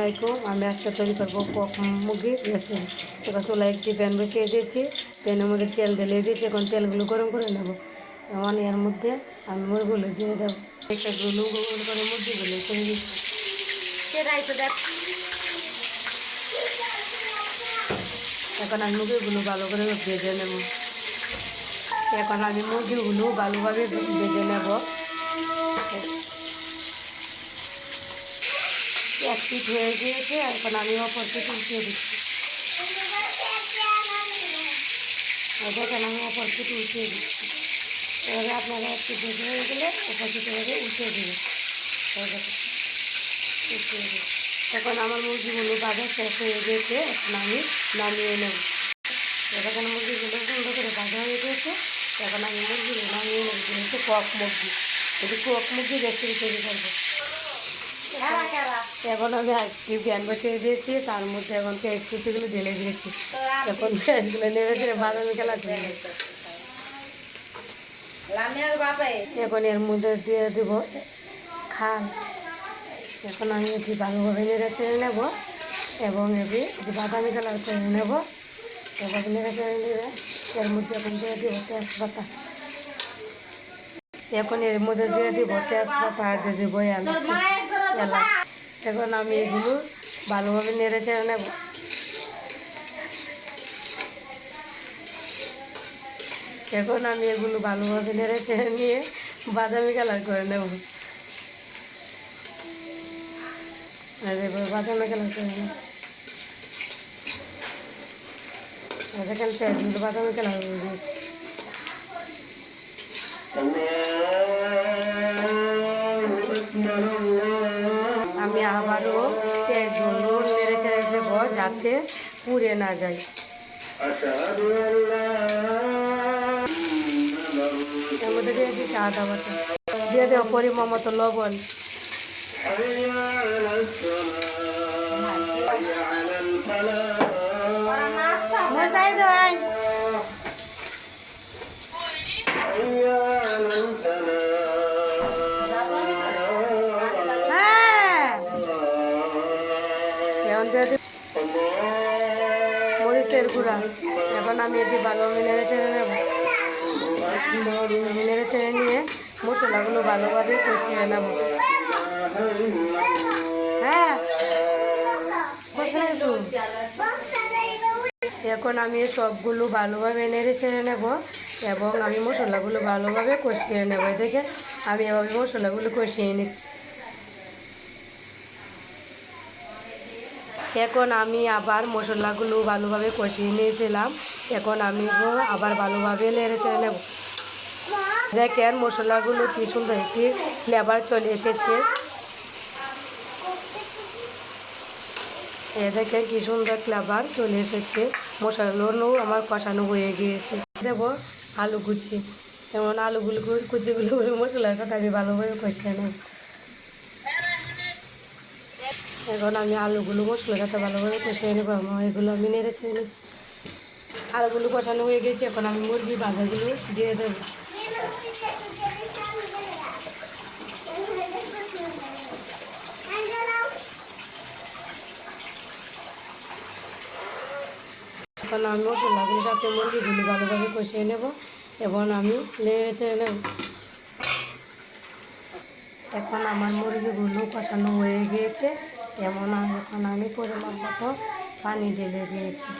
আলাইকুম। আমি আজকে তৈরি করবো কক মুরগির রেসিপি। এবার চুলায় একটি প্যান বসিয়ে দিয়েছি, প্যানের মধ্যে তেল ঢেলে দিয়েছি। এখন তেলগুলো গরম করে নেব। এখন এর মধ্যে আমি মুরগিগুলো দিয়ে দেবো। একটা গুলো গোল করে মুরগিগুলো ছেড়ে দিচ্ছি। এখন আমি মুরগিগুলো ভালো করে ভেজে নেব। এখন আমি মুরগিগুলো ভালোভাবে ভেজে নেব। এক পিঠ হয়ে গিয়েছে, এখন আমি অপর পিঠ উল্টিয়ে দিচ্ছি। দেখেন আমি অপর পিঠ উল্টিয়ে দিচ্ছি। এভাবে আপনারা একটু ভেজে হয়ে গেলে অপর পিঠ এভাবে উল্টিয়ে দেবেন। উল্টিয়ে দেবেন। এখন আমার মুরগিগুলো ভাজা শেষ হয়ে গিয়েছে, এখন আমি নামিয়ে নেব। এখন মুরগিগুলো সুন্দর করে ভাজা হয়ে গিয়েছে, এখন আমি মুরগিগুলো নামিয়ে নেব। হচ্ছে কক মুরগি, যদি কক মুরগি রেসিপি তৈরি করবো। এখন আমি একটি প্যান বসিয়ে দিয়েছি, তার মধ্যে এখন পেঁয়াজ কুচিগুলো ঢেলে দিয়েছি। এখন পেঁয়াজগুলো নেড়ে চেড়ে বাদামি খেলা করে এখন এর মধ্যে দিয়ে দেব খাল। এখন আমি এটি ভালোভাবে নেড়ে চেড়ে নেব এবং এটি বাদামি কালার করে নেব। এভাবে নেড়ে চেড়ে নেবে। এর মধ্যে এখন দিয়ে দেবো তেজপাতা। এখন এর মধ্যে দিয়ে দিব তেজপাতা আর দিয়ে দেবো এলাচ। এখন আমি এগুলো ভালোভাবে নেড়ে চেড়ে নেব। এখন আমি এগুলো ভালোভাবে নেড়ে চেড়ে নিয়ে বাদামি কালার করে নেব। আর এবার বাদামি কালার করে নেব। দেখেন পেঁয়াজগুলো বাদামি কালার হয়ে গিয়েছে। আমি আবারও পেঁয়াজগুলো নেড়ে চেড়ে দেবো যাতে পুড়ে না যায়। এর মধ্যে দিয়ে দিচ্ছি আদা বাটা, দিয়ে দেবো পরিমাণ মতো লবণ। মরিচের গুঁড়া। এখন আমি এটি ভালোভাবে নেড়ে চেড়ে নেব। নেড়ে চেড়ে নিয়ে মশলাগুলো ভালোভাবে কষিয়ে নেব। হ্যাঁ, এখন আমি সবগুলো ভালোভাবে নেড়ে চেড়ে নেব এবং আমি মশলাগুলো ভালোভাবে কষিয়ে নেব। দেখে আমি এভাবে মশলাগুলো কষিয়ে নিচ্ছি। এখন আমি আবার মশলাগুলো ভালোভাবে কষিয়ে নিয়েছিলাম। এখন আমি আবার ভালোভাবে নেড়ে চেড়ে নেব। দেখেন মশলাগুলো কি সুন্দর একটি ফ্লেভার চলে এসেছে। দেখেন কি সুন্দর ফ্লেভার চলে এসেছে। মশলাগুলো আমার কষানো হয়ে গিয়েছে। দেব আলু কুচি। যেমন আলুগুলো কুচিগুলো মশলার সাথে আমি ভালোভাবে কষিয়ে নেব। এখন আমি আলুগুলো মশলার সাথে ভালোভাবে কষিয়ে নেব। এগুলো আমি নেড়ে ছেড়ে নিচ্ছি। আলুগুলো কষানো হয়ে গেছে, এখন আমি মুরগি ভাজাগুলো দিয়ে দেবো। এখন আমি মশলাগুলোর সাথে মুরগিগুলো ভালোভাবে কষিয়ে নেব এবং আমি নেড়ে ছেড়ে নেব। এখন আমার মুরগিগুলো কষানো হয়ে গিয়েছে, এখন আমি পরিমাণ মতো পানি ঢেলে দিয়েছি।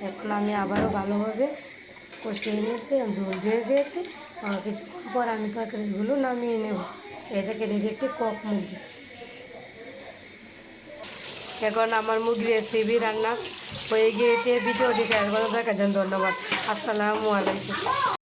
এখন আমি আবারও ভালোভাবে কষিয়ে নিয়েছি, ঝোল দিয়ে দিয়েছি। আর কিছুক্ষণ পর আমি তরকারিগুলো নামিয়ে নেব। এই থেকে নিজে একটি কক মুরগি। এখন আমার মুরগি রেসিপি রান্না হয়ে গিয়েছে। ভিডিওটি শেয়ার করে দেখার জন্য ধন্যবাদ। আসসালামু আলাইকুম।